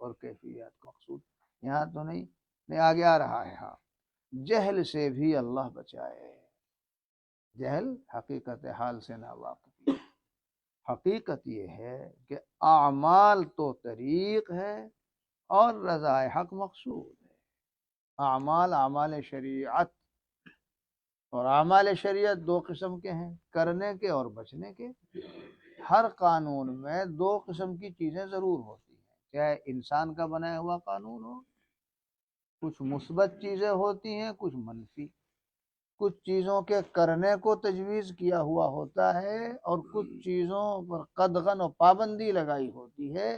اور کیفیات کا مقصود یہاں تو نہیں آگے آ رہا ہے۔ ہاں، جہل سے بھی اللہ بچائے، جہل حقیقت حال سے ناواقفی۔ حقیقت یہ ہے کہ اعمال تو طریق ہے اور رضا حق مقصود ہے۔ اعمال شریعت، اور اعمال شریعت دو قسم کے ہیں، کرنے کے اور بچنے کے۔ ہر قانون میں دو قسم کی چیزیں ضرور ہوتی ہیں، چاہے انسان کا بنایا ہوا قانون ہو، کچھ مثبت چیزیں ہوتی ہیں کچھ منفی، کچھ چیزوں کے کرنے کو تجویز کیا ہوا ہوتا ہے اور کچھ چیزوں پر قدغن و پابندی لگائی ہوتی ہے،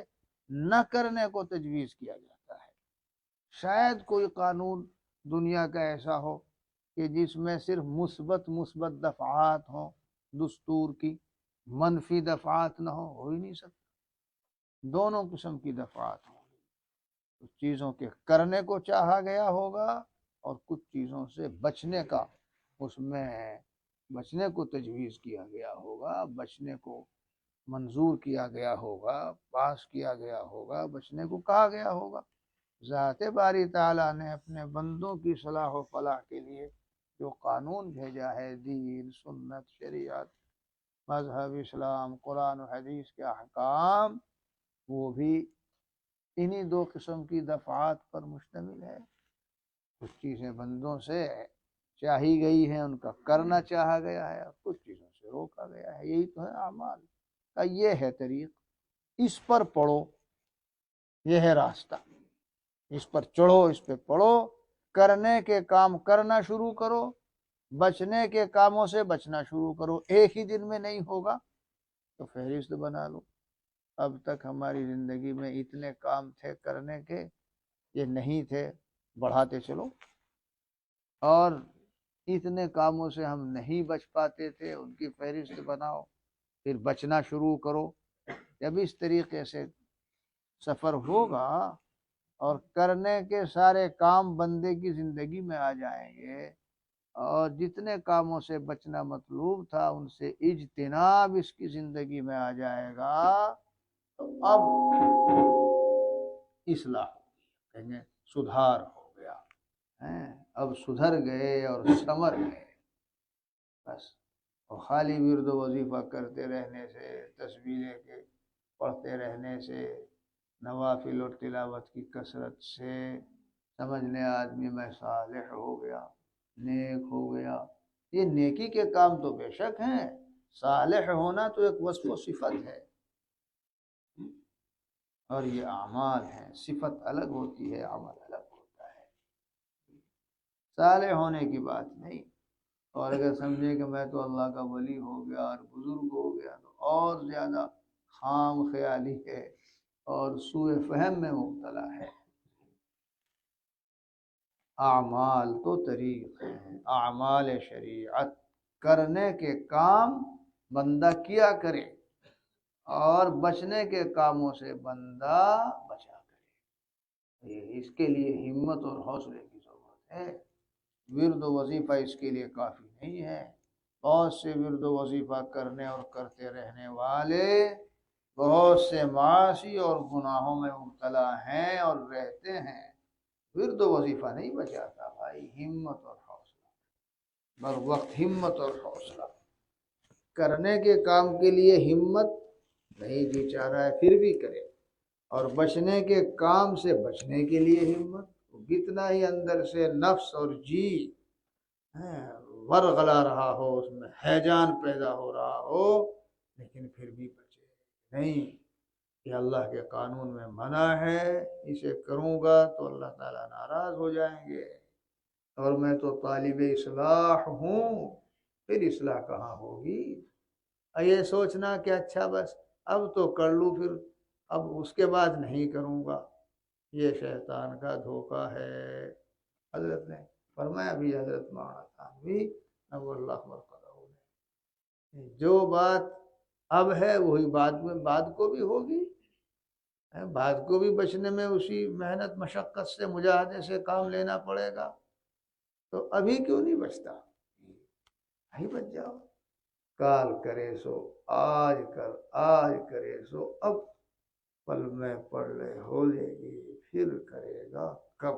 نہ کرنے کو تجویز کیا جاتا ہے۔ شاید کوئی قانون دنیا کا ایسا ہو کہ جس میں صرف مثبت دفعات ہوں دستور کی، منفی دفعات نہ ہو ہی نہیں سکتا، دونوں قسم کی دفعات ہوں۔ کچھ چیزوں کے کرنے کو چاہا گیا ہوگا اور کچھ چیزوں سے بچنے کا، اس میں بچنے کو تجویز کیا گیا ہوگا، بچنے کو منظور کیا گیا ہوگا، پاس کیا گیا ہوگا، بچنے کو کہا گیا ہوگا۔ ذات باری تعالیٰ نے اپنے بندوں کی صلاح و فلاح کے لیے جو قانون بھیجا ہے، دین، سنت، شریعت، مذہب اسلام، قرآن و حدیث کے احکام، وہ بھی انہی دو قسم کی دفعات پر مشتمل ہے۔ کچھ چیزیں بندوں سے چاہی گئی ہیں، ان کا کرنا چاہا گیا ہے، اور کچھ چیزوں سے روکا گیا ہے۔ یہی تو ہے اعمال کا، یہ ہے طریق، اس پر پڑھو، یہ ہے راستہ، اس پر چڑھو، اس پہ پڑھو، کرنے کے کام کرنا شروع کرو، بچنے کے کاموں سے بچنا شروع کرو۔ ایک ہی دن میں نہیں ہوگا تو فہرست بنا لو، اب تک ہماری زندگی میں اتنے کام تھے کرنے کے، یہ نہیں تھے، بڑھاتے چلو، اور اتنے کاموں سے ہم نہیں بچ پاتے تھے، ان کی فہرست بناؤ، پھر بچنا شروع کرو۔ جب اس طریقے سے سفر ہوگا اور کرنے کے سارے کام بندے کی زندگی میں آ جائیں گے، اور جتنے کاموں سے بچنا مطلوب تھا ان سے اجتناب اس کی زندگی میں آ جائے گا، تو اب اصلاح کہیں گے سدھار ہو گیا، اب سدھر گئے اور سنور گئے۔ بس اور خالی ورد و وظیفہ کرتے رہنے سے، تصویریں کے پڑھتے رہنے سے، نوافل اور تلاوت کی کثرت سے سمجھ لیں آدمی میں صالح ہو گیا، نیک ہو گیا۔ یہ نیکی کے کام تو بے شک ہیں، صالح ہونا تو ایک وصف و صفت ہے، اور یہ اعمال ہیں، صفت الگ ہوتی ہے، عمل الگ ہوتا ہے۔ صالح ہونے کی بات نہیں، اور اگر سمجھے کہ میں تو اللہ کا ولی ہو گیا اور بزرگ ہو گیا تو اور زیادہ خام خیالی ہے اور سوء فہم میں مبتلا ہے۔ اعمال تو طریق ہیں، اعمال شریعت، کرنے کے کام بندہ کیا کرے اور بچنے کے کاموں سے بندہ بچا کرے۔ اس کے لیے ہمت اور حوصلے کی ضرورت ہے۔ ورد و وظیفہ اس کے لیے کافی نہیں ہے۔ بہت سے ورد و وظیفہ کرنے اور کرتے رہنے والے بہت سے معاصی اور گناہوں میں مبتلا ہیں اور رہتے ہیں۔ ورد و وظیفہ نہیں بچاتا بھائی، ہمت اور حوصلہ، بر وقت ہمت اور حوصلہ۔ کرنے کے کام کے لیے ہمت نہیں جی چاہ رہا ہے پھر بھی کرے، اور بچنے کے کام سے بچنے کے لیے ہمت، کتنا ہی اندر سے نفس اور جی ورغلا رہا ہو، اس میں ہیجان پیدا ہو رہا ہو، لیکن پھر بھی بچے نہیں، کہ اللہ کے قانون میں منع ہے، اسے کروں گا تو اللہ تعالیٰ ناراض ہو جائیں گے، اور میں تو طالب اصلاح ہوں، پھر اصلاح کہاں ہوگی؟ یہ سوچنا کہ اچھا بس اب تو کر لوں، پھر اب اس کے بعد نہیں کروں گا، یہ شیطان کا دھوکہ ہے۔ حضرت نے فرمایا بھی، حضرت مولانا تھانوی نور اللہ مرقدہ نے، جو بات اب ہے وہی بعد کو بھی ہوگی، بعد کو بھی بچنے میں اسی محنت مشقت سے مجاہدے سے کام لینا پڑے گا، تو ابھی کیوں نہیں بچتا؟ نہیں بچ جاؤ، کال کرے سو آج کر، آج کرے سو اب، پل میں پڑھ لے ہو جائے گی، پھر کرے گا کب؟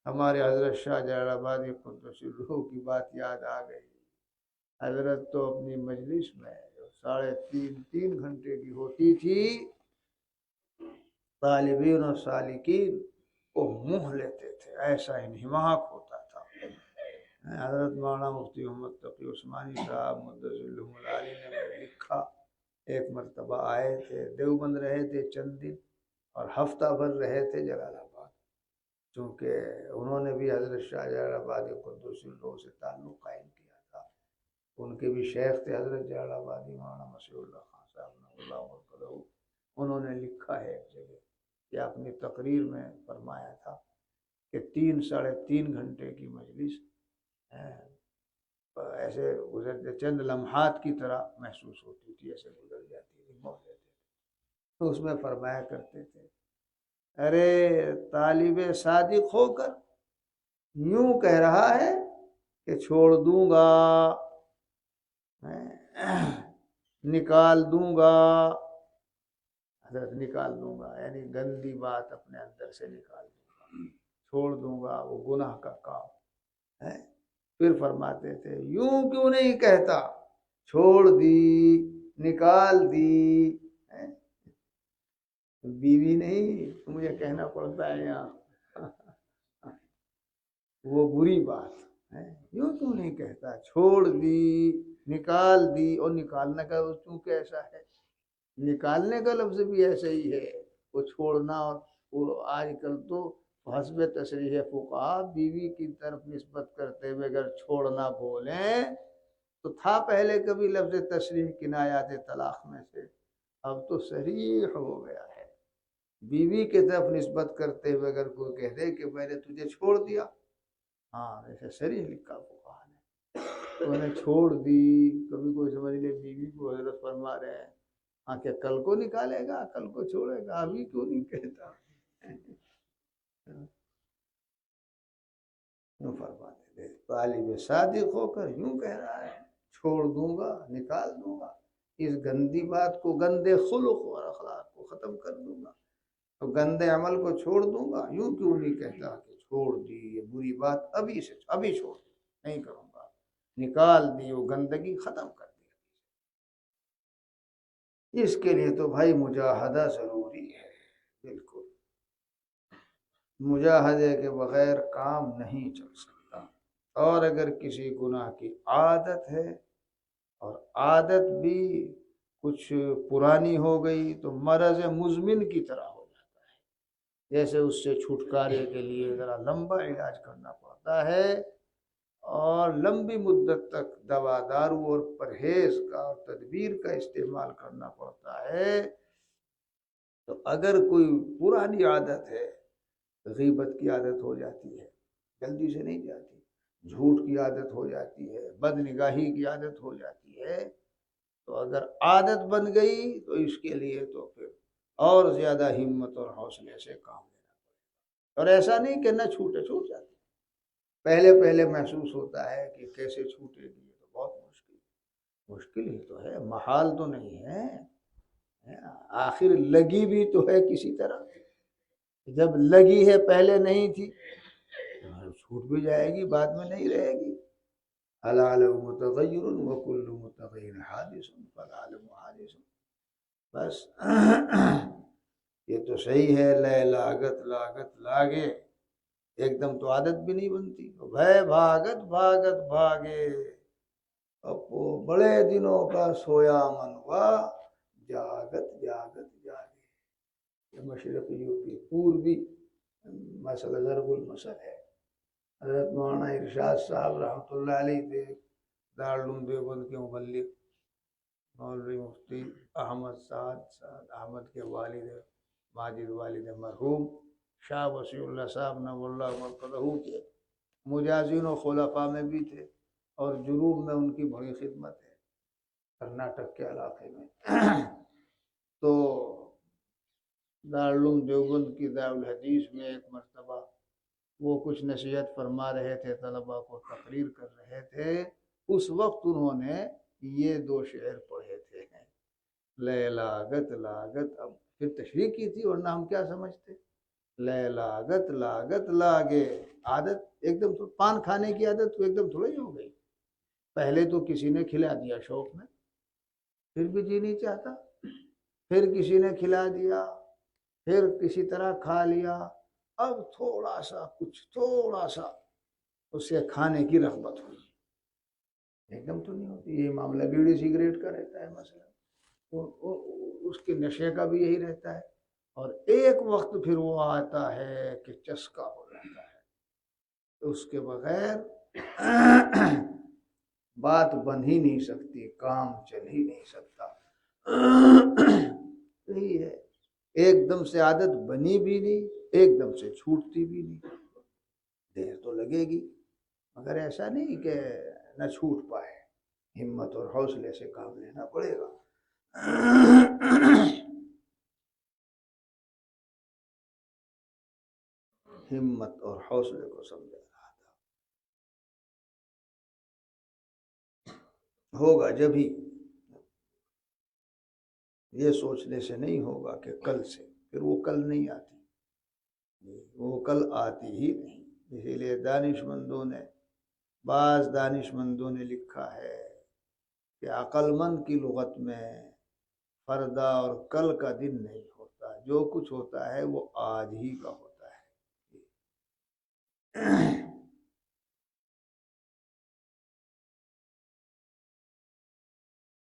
ہمارے حضرت شاہ جلال آبادی قدس الروح کی بات یاد آ گئی۔ حضرت تو اپنی مجلس میں جو 3.5 گھنٹے کی ہوتی تھی، طالبین اور سالکین کو منہ لیتے تھے، ایسا انہماک ہوتا تھا۔ حضرت مولانا مفتی محمد تقی عثمانی صاحب مدثر اللہ العالی نے لکھا، ایک مرتبہ آئے تھے، دیوبند رہے تھے چند دن اور ہفتہ بھر رہے تھے جلال آباد، چونکہ انہوں نے بھی حضرت شاہ جلال آبادی قدس الروح سے تعلق قائم کیا تھا۔ ان کے بھی شیخ تھے حضرت جلال آبادی مولانا مسیح اللہ خان صاحب نے اللہ وبرکاتہ۔ انہوں نے لکھا ہے ایک جگہ کہ اپنی تقریر میں فرمایا تھا کہ 3.5 گھنٹے کی مجلس ایسے گزرتے چند لمحات کی طرح محسوس ہوتی تھی، ایسے گزر جاتی تھی، موت لیتے تھے۔ تو اس میں فرمایا کرتے تھے، ارے طالب صادق ہو کر یوں کہہ رہا ہے کہ چھوڑ دوں گا، نکال دوں گا، حضرت نکال دوں گا یعنی گندی بات اپنے اندر سے نکال دوں گا، چھوڑ دوں گا وہ گناہ کا کام ہے۔ پھر فرماتے تھے یوں کیوں نہیں کہتا، چھوڑ دی، نکال دی، بیوی نہیں مجھے کہنا پڑتا ہے یہاں، وہ بری بات ہے، یوں کیوں نہیں کہتا، چھوڑ دی، نکال دی۔ اور نکالنے کا چونکہ ایسا ہے، نکالنے کا لفظ بھی ایسا ہی ہے، وہ چھوڑنا، اور وہ آج کل تو حسب تصریح فقہا بیوی کی طرف نسبت کرتے ہوئے اگر چھوڑنا بولیں تو تھا پہلے کبھی لفظ تصریح کنایات طلاق میں سے، اب تو صریح ہو گیا ہے۔ بیوی کی طرف نسبت کرتے ہوئے اگر کوئی کہہ دے کہ میں نے تجھے چھوڑ دیا، ہاں ایسے صریح لکھا فقہا نے، تو انہیں چھوڑ دی۔ کبھی کوئی سمجھ لے بیوی کو حضرت فرما رہے ہیں، ہاں کہ کل کو نکالے گا، کل کو چھوڑے گا، ابھی کیوں نہیں کہتا؟ یوں فرماتے تھے، طالب صادق ہو کر یوں کہہ رہا ہے، چھوڑ دوں گا، نکال دوں گا، اس گندی بات کو، گندے خلق اور اخلاق کو ختم کر دوں گا، تو گندے عمل کو چھوڑ دوں گا، یوں کیوں نہیں کہتا کہ چھوڑ دی یہ بری بات، ابھی چھوڑ دی، نہیں کروں گا، نکال دی، وہ گندگی ختم کر دی۔ اس کے لیے تو بھائی مجاہدہ ضروری ہے، بالکل مجاہدے کے بغیر کام نہیں چل سکتا۔ اور اگر کسی گناہ کی عادت ہے اور عادت بھی کچھ پرانی ہو گئی تو مرض مزمن کی طرح ہو جاتا ہے، جیسے اس سے چھٹکارے کے لیے ذرا لمبا علاج کرنا پڑتا ہے اور لمبی مدت تک دوا دارو اور پرہیز کا اور تدبیر کا استعمال کرنا پڑتا ہے۔ تو اگر کوئی پرانی عادت ہے، غیبت کی عادت ہو جاتی ہے، جلدی سے نہیں جاتی، جھوٹ کی عادت ہو جاتی ہے، بد نگاہی کی عادت ہو جاتی ہے، تو اگر عادت بن گئی تو اس کے لیے تو پھر اور زیادہ ہمت اور حوصلے سے کام لینا پڑے گا۔ اور ایسا نہیں کہ نہ چھوٹے، چھوٹ جاتی، پہلے محسوس ہوتا ہے کہ کیسے چھوٹے گی، تو بہت مشکل ہی تو ہے، محال تو نہیں ہے، آخر لگی بھی تو ہے کسی طرح، جب لگی ہے پہلے نہیں تھی، چھوٹ بھی جائے گی، بعد میں نہیں رہے گی۔ العالم متغیر وکل متغیر حادث فالعالم حادث، بس یہ تو صحیح ہے، لے لاگت لاگت لاگے، ایک دم تو عادت بھی نہیں بنتی، بھے بھاگت بھاگت بھاگے، اب وہ بڑے دنوں کا سویا منوا، جاگت جاگت جاگے۔ یہ مشرقی یوپی پوربی مسئلہ ضرب المثل ہے۔ حضرت مولانا ارشاد صاحب رحمۃ اللہ علیہ تھے، دارالعلوم دیوبند کے مبلغ، مولوی مفتی احمد سعد احمد کے والد ماجد والد مرحوم شاہ وسیع اللہ صاحب نور اللہ مرکزہ کے مجازین و خلفاء میں بھی تھے، اور جنوب میں ان کی بڑی خدمت ہے کرناٹک کے علاقے میں۔ تو دارالعلوم دیوبند کی دارالحدیث میں ایک مرتبہ وہ کچھ نصیحت فرما رہے تھے، طلباء کو تقریر کر رہے تھے، اس وقت انہوں نے یہ 2 شعر پڑھے تھے، لے لاگت لاگت، اب پھر تشریح کی تھی، ورنہ ہم کیا سمجھتے، لے لاگت لاگت لاگے، عادت ایک دم پان کھانے کی عادت تو ایک دم تھوڑا ہی ہو گئی، پہلے تو کسی نے کھلا دیا شوق میں، پھر بھی جی نہیں چاہتا، پھر کسی نے کھلا دیا، پھر کسی طرح کھا لیا، اب تھوڑا سا اس سے کھانے کی رغبت ہوئی، ایک دم تو نہیں ہوتی۔ یہ معاملہ بیڑی سگریٹ کا رہتا ہے مثلا، اس کے نشے کا بھی یہی رہتا ہے، اور ایک وقت پھر وہ آتا ہے کہ چسکا ہو جاتا ہے، اس کے بغیر بات بن ہی نہیں سکتی، کام چل ہی نہیں سکتا۔ یہی ہے، ایک دم سے عادت بنی بھی نہیں، ایک دم سے چھوٹتی بھی نہیں، دیر تو لگے گی، مگر ایسا نہیں کہ نہ چھوٹ پائے، ہمت اور حوصلے سے کام لینا پڑے گا۔ ہمت اور حوصلے کو سمجھا رہا تھا، ہوگا جبھی، یہ سوچنے سے نہیں ہوگا کہ کل سے، پھر وہ کل نہیں آتی، وہ کل آتی ہی نہیں۔ اسی لیے بعض دانش مندوں نے لکھا ہے کہ عقل مند کی لغت میں فردا اور کل کا دن نہیں ہوتا، جو کچھ ہوتا ہے وہ آج ہی کا ہوتا ہے۔